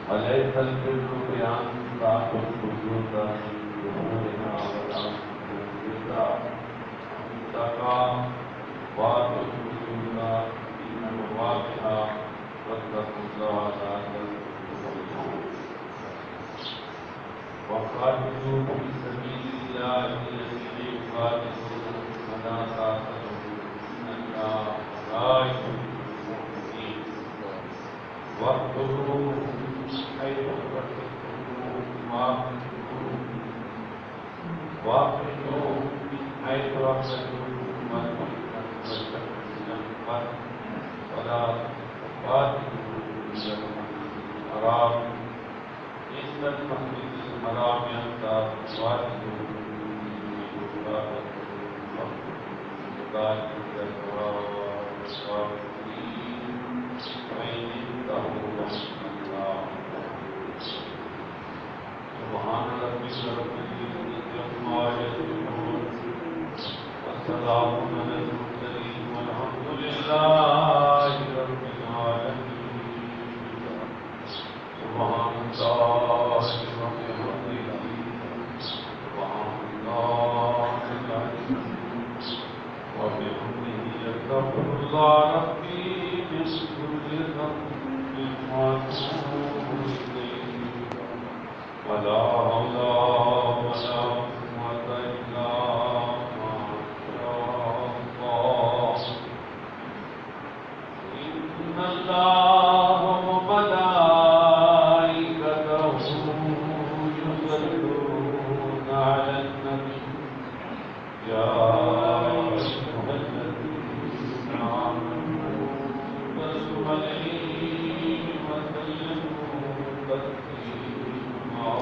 وليس البر بأن تأتوا البيوت من ظهورها ولكن البر أن تقى وأتوا البيوت من أبوابها واتقوا الله لعلكم وقاتلوا في سبيل الله الذين يقاتلون ولا تعتدوا إن الله لا يحب المعتدين واقتلوا حيث واقتلوا حيث أخرجوكم ولا تقاتلوا إلا الحرام إن المسجد الحرام أن تقاتلوا سبحان ربك رب العزة عما يصفون والسلام على المرسلين والحمد لله رب العالمين سبحان الله وبحمده سبحان الله وبحمده أستغفر الله ربي من كل ذنب وأتوب إليه ولا حول ولا قوة إلا ما شاء الله إن الله وملائكته يصلون على النبي يا أيها الذين آمنوا صلوا عليه وسلموا تسليما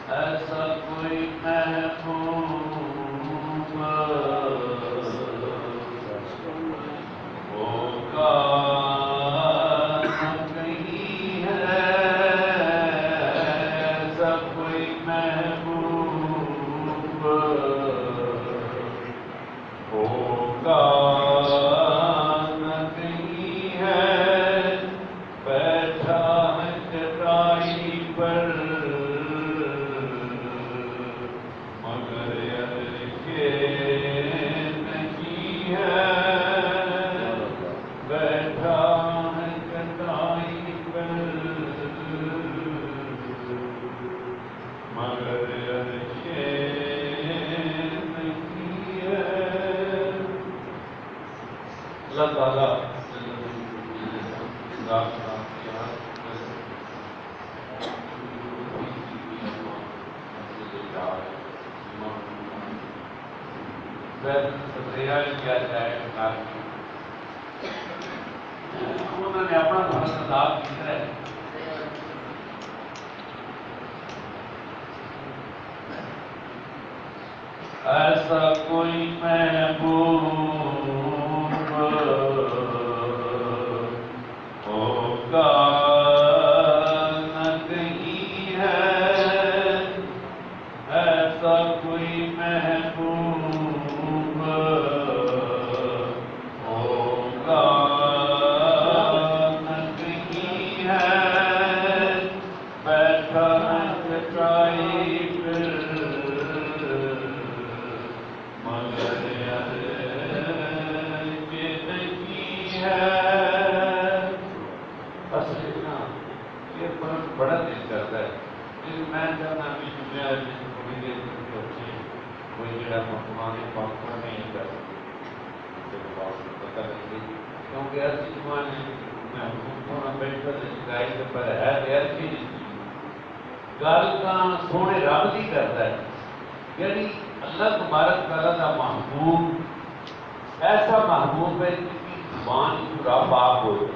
ایسا کوئی محبوب ہوگا نہ کہیں ہے ایسا کوئی محبوب ہوگا نہ کہیں ہے بیٹھا ہے چٹائی پر اللہ تعالیٰ انہوں نے اپنا بھارت ادا کیا ہے ایسا کوئی محبوب ہوگا نہ کہیں ہے ایسا کوئی محبوب ہوگا نہ کہیں ہے بیٹھا ہے چٹائی پر مگر یا مقامان پاک نہیں کر پتہ نہیں کیونکہ ایسی زمانے میں ہونا بیٹھا لگائی کے پر ہے ایسی گل کا سونے رب کی کرتا ہے یعنی اللہ تبارک تعالیٰ کا محبوب ایسا محبوب ہے جس کی زبان رب آپ بولے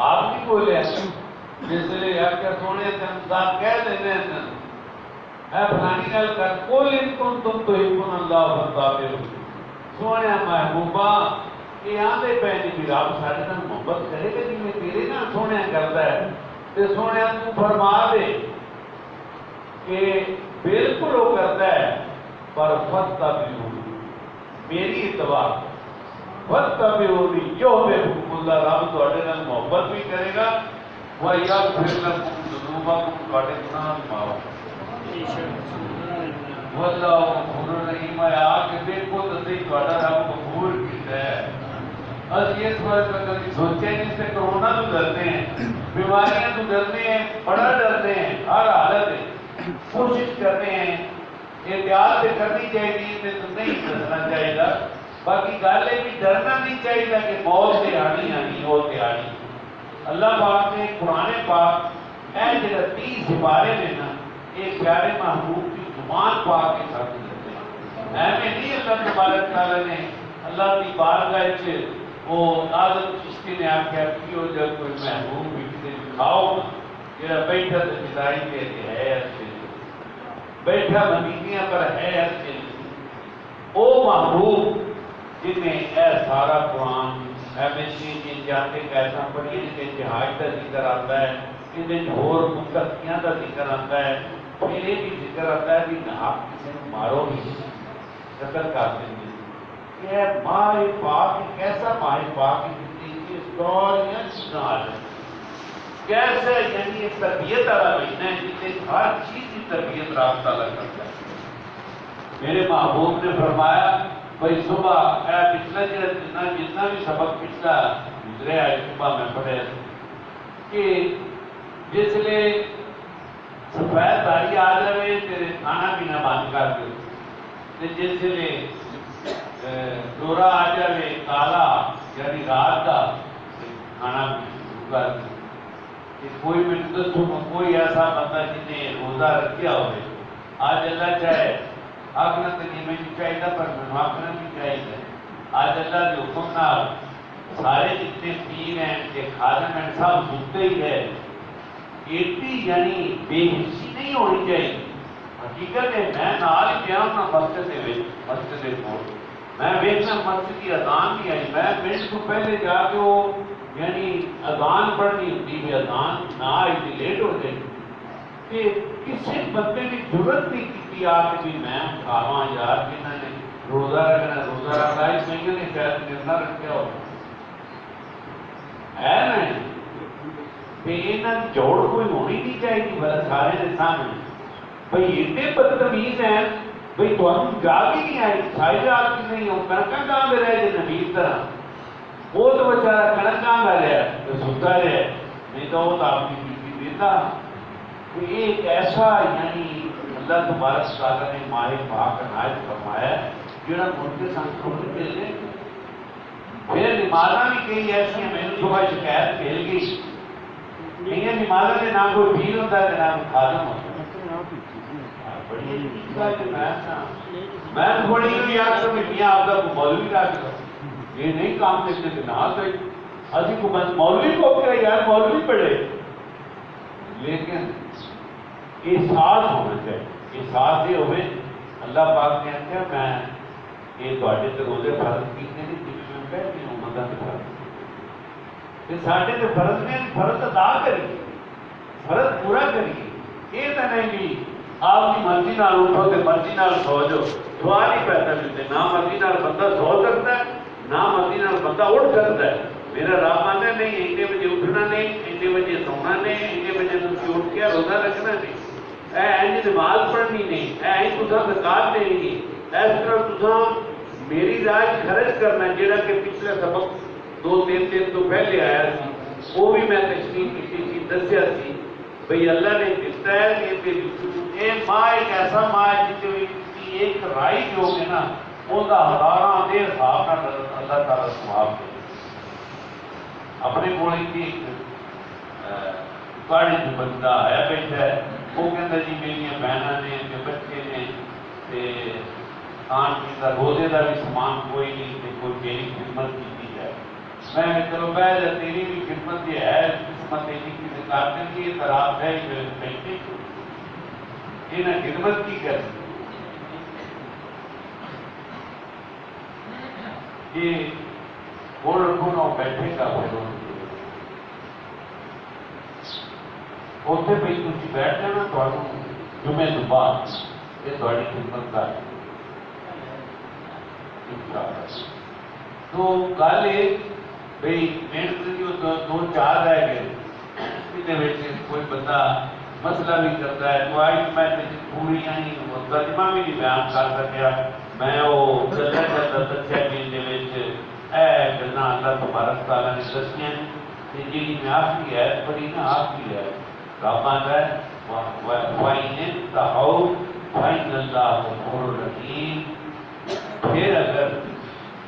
آپ نہیں بولے جس لیے آپ کیا سونے تنظام کہہ دینے اے فلانی گل کر قل ان کنتم تحبون اللہ فاتبعونی سونے محبوبہ یہ آندے پہ نہیں بھی رب سارے نال محبت کرے گا جی میں تیرے نال سونے کرتا ہے تے سونے تو فرما دے کہ بالکل وہ کرتا ہے پر فاتبعونی میری اتباع فاتبعونی یحببکم اللہ رب تواڈے نال محبت بھی کرے گا وَيَغْفِرْ لَكُمْ ذُنُوبَكُمْ تواڈے گناہ بھی معاف واللہ غفور رحیم ہے آگے دیکھو تو صحیح تواڈا رب غفور کیتا ہے اس یہ سوال کبھی سوچے نہیں سے کرونا تو ڈرتے ہیں بیماریاں تو ڈرتے ہیں بڑا ڈرتے ہیں ہر حالت میں کوشش کرتے ہیں احتیاط سے کرنی چاہیے میں تو نہیں ڈرنا چاہیے گا باقی گالے بھی ڈرنا نہیں چاہیے گا کہ موت سے آنی ہو سے آنی اللہ پاک نے قرآن پاک اے جگہ 30 سپارے میں نا ایک پیارے محبوب کی زبان پاک کے ساتھ دیتے ہیں میں نہیں اللہ تبارک تعالیٰ نے اللہ کی بارگاہ سے وہ آدم چشتی نے آپ کیا کی ہو جب کوئی محبوب بھی سے دکھاؤ کہ بیٹھا تو جدائی کے ہے اچھے بیٹھا مدینیاں پر ہے اچھے او محبوب جن میں اے سارا قرآن اے مسیح جن جاتے کیسا پڑھیے کہ جہاز کا ذکر آتا ہے ان ہور مقدسیاں کا ذکر آتا ہے پھر یہ بھی ذکر آتا ہے کہ آپ کسی مارو بھی قتل کر دیں گے کہ ماہ پاک کیسا ماہ پاک کی اسٹوریاں سنال کیسا یعنی ایک تربیت والا مہینہ ہے جس سے ہر چیز کی تربیت رابطہ لگ کرتا ہے میرے محبوب نے فرمایا بھائی صبح پچھلا جتنا بھی سبق پچھلا گزرے آئے صبح میں پڑھے کہ جس لیے سفید داڑھی آ جائے تیرے کھانا پینا بند کر دے جس لیے ڈورا آ جائے کالا یعنی رات کا کھانا شروع کر دے کوئی بھی کوئی ایسا بندہ جنہیں روزہ رکھیا ہوئے آج اللہ چاہے آگنا تو نہیں میں چاہیے پر منواقنا بھی چاہیے آج اللہ کے حکم نال سارے جتنے پیر ہیں کہ خادم ہیں سب سنتے ہی ہے ایٹی یعنی بے حسی نہیں ہونی چاہیے حقیقت ہے میں نال ہی گیا ہوں مسجد میں ویکنا مسجد کی اذان بھی آئی میں منٹ کو پہلے جا کے وہ یعنی اذان پڑھنی ہوتی ہے اذان نہ آئی تھی لیٹ ہو گئی کہ کسی بندے نے ضرورت نہیں کی آ کے بھی میں کھاواں یار جنہوں نے روزہ رکھنا اس مہینے نے شاید کرنا رکھا ہو ہے نا کہ یہاں جوڑ کوئی ہونی نہیں چاہیے بلا سارے کے سامنے بھائی ایڈے بدتمیز ہیں بھائی تمہیں جاگ ہی نہیں آئی ساری رات کی نہیں ہو کنکا کہاں دے رہے جی نبیل طرح وہ تو بچارا کنک کہاں دے رہا تو سنتا رہے نہیں تو وہ تو آپ کی بیٹی دیتا تو یہ ایک ایسا یعنی اللہ تبارک تعالیٰ نے ماہ پاک عنایت فرمایا جڑا ملک سنسکرت کے لیے پھر نمازاں بھی کئی ایسی ہیں میں نے صبح شکایت پھیل گئی نہیں نمازاں نے نہ کوئی پیر ہوتا ہے نہ کوئی خادم ہوتا ہے میں تو بڑی ہوئی یاد کر میاں آپ کا مولوی رکھ لو یہ نہیں کام کرتے کہ نہ صحیح اسی کو مولوی کو کیا یار مولوی پڑھے لیکن احساس ہونا چاہیے احساس یہ ہوئے اللہ پاک نے کیا میں یہ تواڈے تے روزے فرض کیتے نہیں جی میں پہلے امتاں تے فرض تے ساڈے تے فرض نے فرض ادا کریے فرض پورا کریے یہ تو نہیں بھی آپ کی مرضی نال اٹھو تے مرضی نال سو جاؤ دعا نہیں پیدا ملتے نہ مرضی نال بندہ سو سکتا ہے نہ مرضی نال بندہ اٹھ سکتا ہے میرا رب آتا نہیں اتنے بجے اٹھنا نہیں اتنے بجے سونا نہیں اتنے بجے تم اٹھ کے روزہ رکھنا نہیں اے نماز پڑھنی نہیں اے تساں زکات دینی نہیں اس طرح تساں میری راہ خرچ کرنا جہاں کہ پچھلے سبق 2-3 دن تو پہلے آیا سی وہ بھی میں تشریح کی سی دسیا سی بھئی اللہ نے دیتا ہے یہ ماں ایک ایسا ماں ہے جس ایک رائی جو ہوگی نا وہ ہزار کے حساب اللہ تعالیٰ سواب دے اپنے کو جو بندہ آیا بیٹھا ہے وہ کہتا جی میری بہنوں نے بچے نے کھان پی کا روزے کا بھی سامان کوئی نہیں کوئی میری خدمت کی جائے میں چلو بہ جا تیری بھی خدمت یہ ہے قسمت کسی کارکن کی یہ رات ہے بیٹھے یہ خدمت کی کر یہ گول رکھو بیٹھے کا اتنے پہ تھی بیٹھ جانا تمہیں جمعے تو بعد یہ تاری خدمت کا تو گل یہ بھائی محنت دو چار رہ گئے یہ کوئی بندہ مسئلہ بھی کرتا ہے تو آج میں پوری ترجمہ بھی نہیں بیان کر سکیا میں وہ چلتا چلتا دسیا کہ گلیں اللہ تبارک تعالیٰ نے دسیاں جی میں آخری ہے بڑی نا آخری ہے رب آتا ہے پھر اگر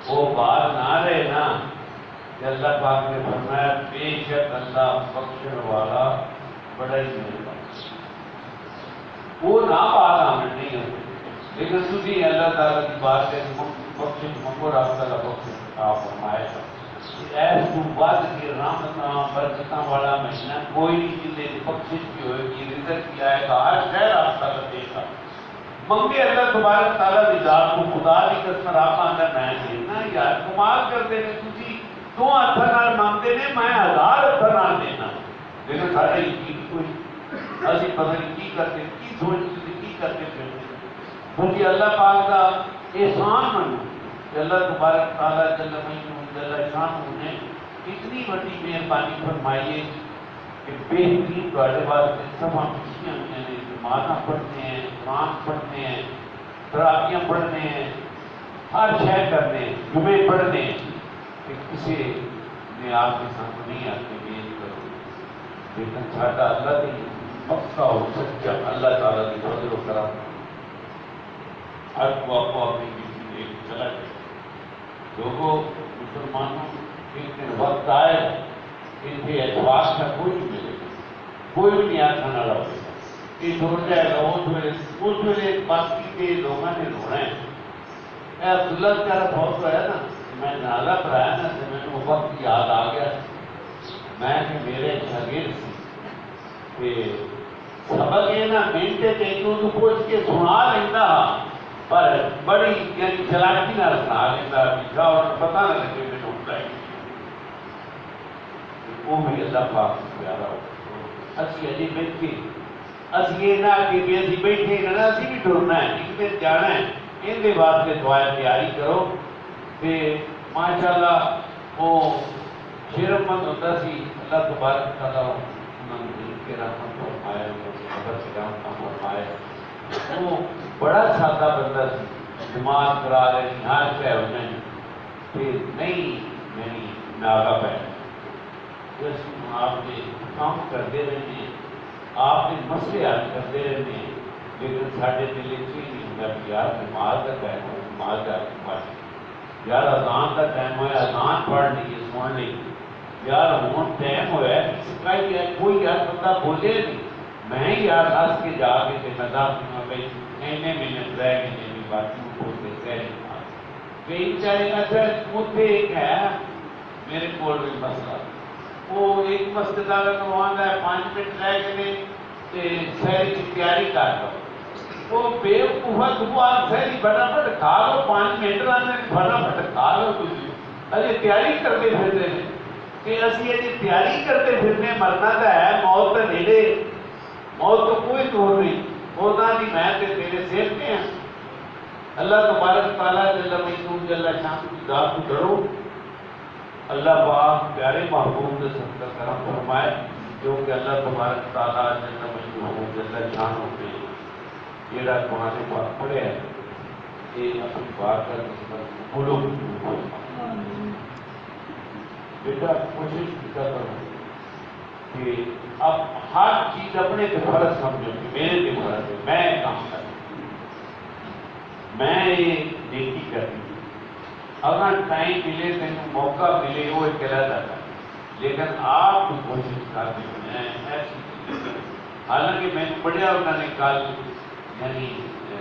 وہ بات نہ رہے نا کہ اللہ پاک نے فرمایا بے شک اللہ بخشن والا بڑا ہی مہربان وہ نہ بات ہمیں نہیں ہوتی لیکن تھی اللہ تعالیٰ کی بات ہے بخشن منگو رب تعالیٰ بخشن آپ فرمائے گا ایس تو بعد کی رحمتاں برکتاں والا مہینہ کوئی نہیں جلے بخشش کی ہوئے گی رزق کی آئے گا ہر شہر آپ تعالیٰ دے گا منگے اللہ تبارک تعالیٰ دی ذات کو خدا دی قسم آپ اندر میں دینا یار کمال کرتے ہیں تھی دو ہاتھوں نال منگتے نے میں 1000 ہاتھوں نال دینا لیکن سارا یقین کوئی اسی پتہ نہیں کی کرتے کی سوچتے کی کرتے پھرتے کیونکہ اللہ پاک کا احسان منو کہ اللہ تبارک تعالیٰ جل جل شان نے اتنی بڑی مہربانی فرمائی ہے کہ بہترین تھوڑے واسطے سب خوشیاں ہوئی ہیں نمازاں پڑھتے ہیں قرآن پڑھتے ہیں تراویحاں پڑھتے ہیں ہر شے کرتے ہیں جمعے پڑھتے ہیں کہ کسی نے آپ کے سامنے نہیں آتے بیان کرو لیکن ساڈا اللہ کی پکا اور سچا اللہ تعالیٰ کی فضل و کرم ہر کو اپنی کسی ایک چلا گیا لوگوں مسلمانوں کے وقت آئے ان کے اعتبار کا کوئی نہیں ملے گا کوئی بھی نہیں آخر والا ہوگا یہ چھوڑ جائے گا اس ویلے باقی کے لوگوں نے رونا ہے اے عبداللہ بیچارہ بہت ہوا ہے نا میں نالا پڑھایا نا تو مجھے وہ وقت یاد آ گیا میں کہ میرے شاگرد سے کہ سبق یہ نا منٹے تے تو پوچھ کے سنا لینا پر بڑی یعنی چلاکی نہ سنا لینا پیچھا اور پتہ نہ لگے میں ڈھونڈتا ہے وہ بھی اللہ پاک سے پیارا ہو اسی اجی بیٹھ کے اسی یہ نہ کہ بھی اسی بیٹھے نا اسی بھی ڈھونڈنا ہے ایک دن جانا ہے ان کے واسطے دعائیں تیاری کرو کہ ماشاءاللہ وہ شرم مند ہوتا سی اللہ تبارک تعالیٰ انہوں نے کے رحمت فرمایا خبر سے رحمت فرمایا وہ بڑا سادہ بندہ سی جماعت کرا رہی ہر شے ہونے پھر نہیں میری ناگا بیٹھ آپ نے کام کرتے رہتے ہیں آپ نے مسئلے حل کرتے رہتے ہیں لیکن سارے دل چ نہیں ہوتا کہ یار نماز کا ٹائم ہو نماز کا پڑھ یار اذان کا ٹائم ہوا اذان پڑھ لیے سن لی یار ہوں ٹائم ہوا ہے کوئی یار بندہ بولے نہیں میں یار ہس کے جا کے میں دس دوں بھائی اینے منٹ رہ گئے جی باقی بولتے سہرے کئی چاہے اچھا اتنے ایک ہے میرے کو بھی مسئلہ وہ ایک مسجد والا کروانا ہے 5 منٹ رہ گئے سہری کی تیاری کر لو وہ بے وقوفا دعا سہری فٹافٹ کھا لو 5 منٹ رہنے فٹافٹ کھا لو تھی ابھی تیاری کرتے پھرتے ہیں کہ اسی ابھی تیاری کرتے پھرنے مرنا تو ہے موت تو نیڑے موت تو کوئی دور نہیں ہوتا نہیں میں تیرے سیف میں ہیں اللہ تبارک تعالیٰ جل مجدور جل شان کی ذات کو ڈرو اللہ پاک پیارے محبوب نے سب کا کرم فرمائے جو کہ اللہ تبارک تعالیٰ جل مجدور جل شان ہوتے ہیں یہ رات قرآن پاک پڑھے ہیں یہ اپنی بات کر بولو بیٹا کوشش کیا کرو کہ اب ہر چیز اپنے کے فرض سمجھو کہ میرے کے فرض ہے میں کام کروں میں یہ نیکی کرنی اگر ٹائم ملے تین موقع ملے وہ ایک علیحدہ تھا لیکن آپ کی کوشش کرتے ہیں ایسی چیزیں حالانکہ میں نے پڑھیا انہوں نے کل یعنی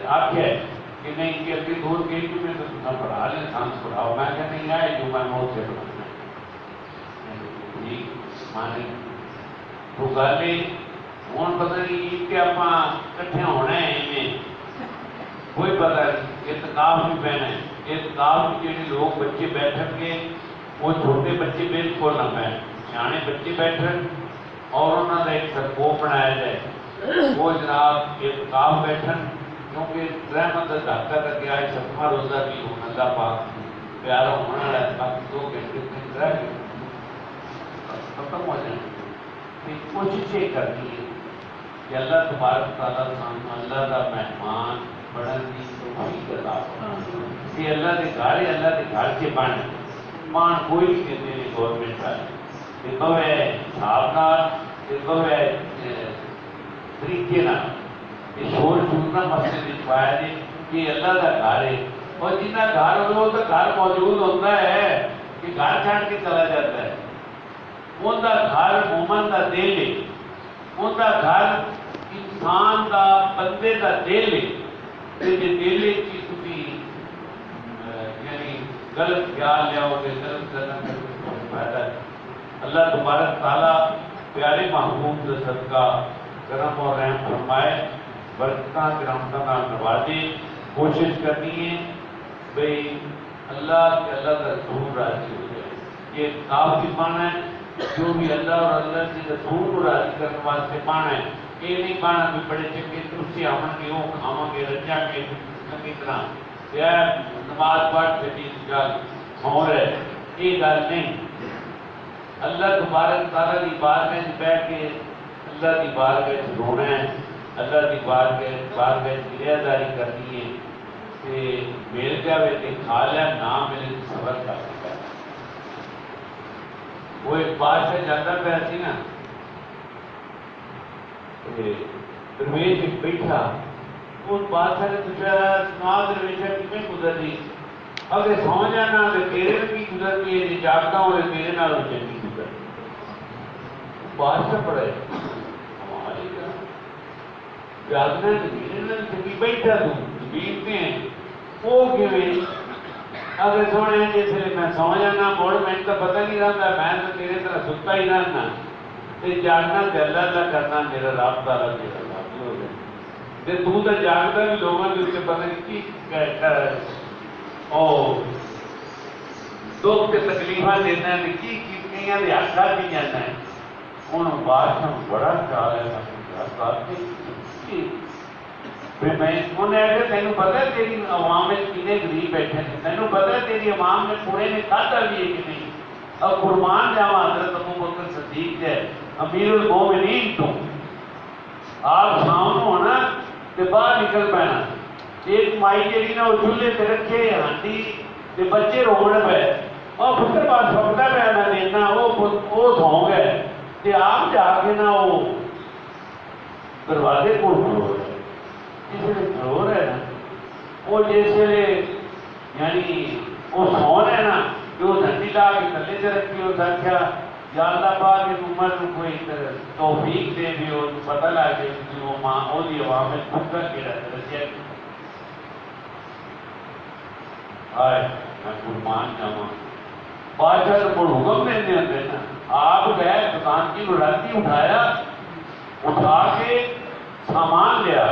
آخیا ہے کہ نہیں کہ اگلی دور کے جو میں تو پڑھا لیں سانس پڑھاؤ میں کہ نہیں آئے جو میں موت سے پڑھانا ٹھیک مانے تو گل ہوں پتہ نہیں کہ آپ کٹھے ہونا ہے میں کوئی پتہ نہیں اعتکاف بھی پہنا ہے اعتکاف بھی جڑے لوگ بچے بیٹھن گے وہ چھوٹے بچے بالکل نہ پہن سیانے بچے بیٹھن اور انہوں کا ایک سرکوپ بنایا جائے وہ جناب اعتکاف بیٹھن کیونکہ رحمت کا دھاکہ کر کے آج 7واں روزہ بھی ہوں اللہ پاک پیارا ہونے والا ہے باقی 2 گھنٹے رہ گئے ختم ہو جائیں کوشش یہ کرنی ہے کہ اللہ تبارک تعالیٰ سامنے اللہ کا مہمان بڑھن کی توفیق عطا فرمائے کہ اللہ کے گھر سے مان کوئی بھی کہتے ہیں گورنمنٹ کا یہ تو ہے حساب نال یہ تو ہے طریقے نال یہ شور نہ مسجد میں پایا جائے کہ اللہ کا گھر ہے اور جنہ گھر ہو وہ تو گھر موجود ہوتا ہے کہ گھر چھاڑ کے چلا جاتا ہے ان کا گھر مومن کا دل ہے ان کا گھر انسان کا بندے کا دل ہے دل کی تھی یعنی غلط خیال لیا ہو گے غلط کرنا فائدہ ہے اللہ تبارک تعالیٰ پیارے محبوب کا صدقہ کرم اور رحم فرمائے برکتاں کرامتاں نال نوازے کوشش کرنی ہے بھئی اللہ کا رسول راضی ہو جائے یہ کافی پانا ہے جو بھی اللہ اور اللہ کے رسول کو راضی کرنے واسطے پانا ہے یہ نہیں پانا بھی بڑے چنگے ترسی آمن کے وہ کھاواں گے رجا کے چنگی طرح یا نماز پڑھ چھٹی گل ہو رہے یہ گل نہیں اللہ تبارک تعالیٰ کی بارگاہ میں بیٹھ کے اللہ کی بارگاہ میں رونا ہے اللہ کی بارگاہ میں رعایتداری کرنی ہے کہ مل جائے تو کھا لیا نہ ملے تو صبر کر سکتا ہے وہ ایک بادشاہ جاتا پہ سی نا درویش ایک بیٹھا اس بادشاہ نے پوچھا سنا درویشہ کتنے گزرتی اگر سو جانا تو تیرے میں بھی گزرتی ہے جاگتا ہوں تو میرے نال چنگی گزرتی بادشاہ پڑے جاگنا میرے نال چنگی بیٹھا تو بیٹھتے ہیں وہ کیویں اگر سونے جیسے میں سو جانا مڑ میں تو پتہ نہیں رہتا میں تو تیرے طرح ستا ہی رہنا جاگنا تو اللہ کرنا میرا رب تعالیٰ میرا رب ہو گیا تو جاگتا بھی لوگوں کے اسے پتہ نہیں کی دکھ کے تکلیفاں دینا ہے کی کتنیاں دے ہاتھ بھی جانا ہے انہوں بادشاہ بڑا خیال ہے تینوں پتا ہے تیری عوام میں کتنے غریب بیٹھے ہیں تینوں پتا ہے تیری عوام میں پورے نے کھاتا بھی ہے کہ نہیں اب قربان جاوا حضرت ابو بکر صدیق ہے امیر المومنین تو آپ سامنے ہونا تو باہر نکل پینا ایک مائی جیڑی نا وہ چولہے تے رکھے ہانڈی تے بچے روڑ پے اور پتر پاس پکتا پیا نہ دینا وہ سو گئے تے آپ جا کے نا وہ دروازے کو کھولو کھلو رہے نا وہ جیسے یعنی وہ سو رہے نا جو دھنڈی لا کے تھلے سے رکھی ہو سکیا یا اللہ پاک کی عمر کو کوئی توفیق دے بھی ہو پتہ لگے کہ وہ ماں وہ عوام میں بھوکا کیڑا رسیا آئے میں قربان جاواں بادشاہ کو حکم دینے ہوتے نا آپ گئے دکان کی راتی اٹھایا اٹھا کے سامان لیا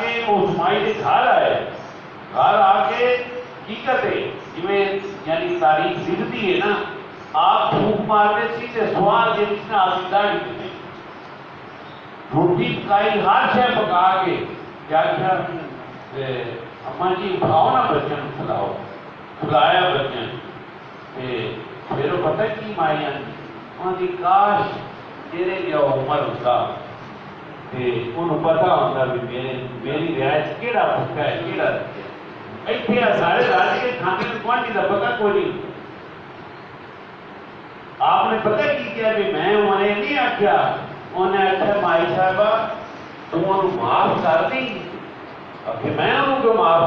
کے اس مائی کے گھر آئے گھر آ کے کی کرتے یعنی تاریخ لکھتی ہے نا آپ پھونک مارتے سیدھے سوال کے جس نے آپ داڑھی دیتے روٹی پکائی ہر شے پکا کے کیا اما جی اٹھاؤ نا بچن کھلاؤ کھلایا بچن پھر وہ پتہ کی مائیاں انہوں کی کاش تیرے گیا عمر ہوتا انہوں پتا ہوتا بھی میری رہائش کیڑا پکا ہے کیڑا ایتھے سارے راج کے کھانے میں کوانٹی کا پتہ کوئی نہیں آپ نے پتہ کی کیا بھی میں انہیں نہیں آکھیا انہیں آکھیا مائی صاحبہ تم انہوں معاف کر دی کہ میں انہوں کو معاف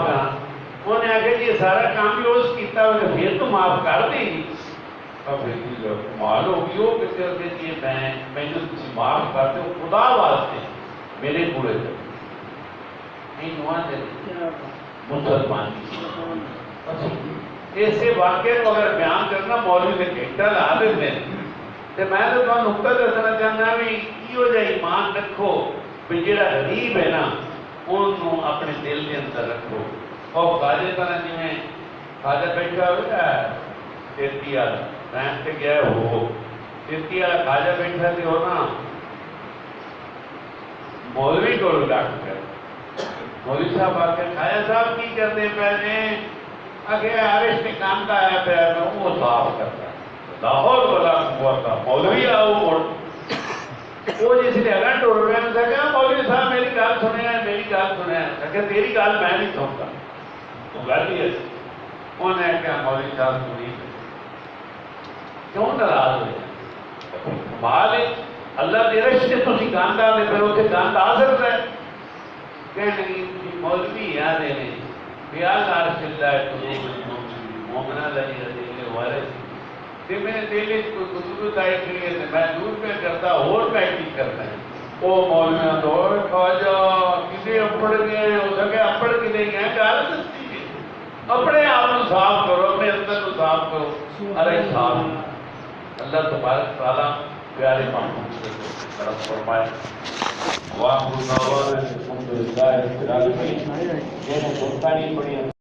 یہ سارا کام بھی اس کیتا ہوگا پھر تو معاف کر دے گی کمال ہوگی وہ کسی اور کہتی ہے میں جو تھی معاف کر دو خدا واسطے میرے پورے کر نہیں نواں چلے مسلمان ایسے واقعے کو اگر بیان کرنا مولوی نے گھنٹہ لا دیتے ہیں تو میں تو تمہیں نقطہ دسنا چاہنا بھی یہ جا ایمان رکھو بھی جہاں غریب ہے نا انہوں اپنے دل کے اندر رکھو اور خواجہ طرح جی میں خواجہ بیٹھا ہوگا تیرتی والا رحم سے گیا ہو تیرتی والا خواجہ بیٹھا تھے ہو نا مولوی کو ڈاک کر مولوی صاحب آ کے خواجہ صاحب کی کرتے پہلے آگے آرش نے کام کا آیا پیر میں وہ صاف کرتا ہے لاہور والا قوت تھا مولوی آؤ موڑ وہ جس نے اگر ٹور میں نے کہا مولوی صاحب میری گال سنے ہیں میری گال سنے ہیں کہ تیری گال میں نہیں سنتا تو گل ہی ہے انہوں نے کہا مولوی صاحب سنی کیوں ناراض ہوئے مال اللہ کے رش سے تھی گند آ پھر اتنے گند آ سکتا ہے کہ نہیں مولوی یاد ہے نہیں بیال نار چلتا ہے تو مومنہ لگی رضی والے کہ میں نے دل کوئی کتب تائی کے لیے میں دور میں کرتا اور پیکنگ کرتا ہے وہ مولویاں تو خواجہ کسی اپڑ گئے ہو سکے اپڑ کے نہیں گئے گال سکتی ہے اپنے آپ کو صاف کرو اپنے اندر کو صاف کرو ارے صاف اللہ تبارک تعالیٰ پیارے محمود سے طرف فرمائے واہ الحمدللہ رب العالمین یہ نے نہیں پڑھی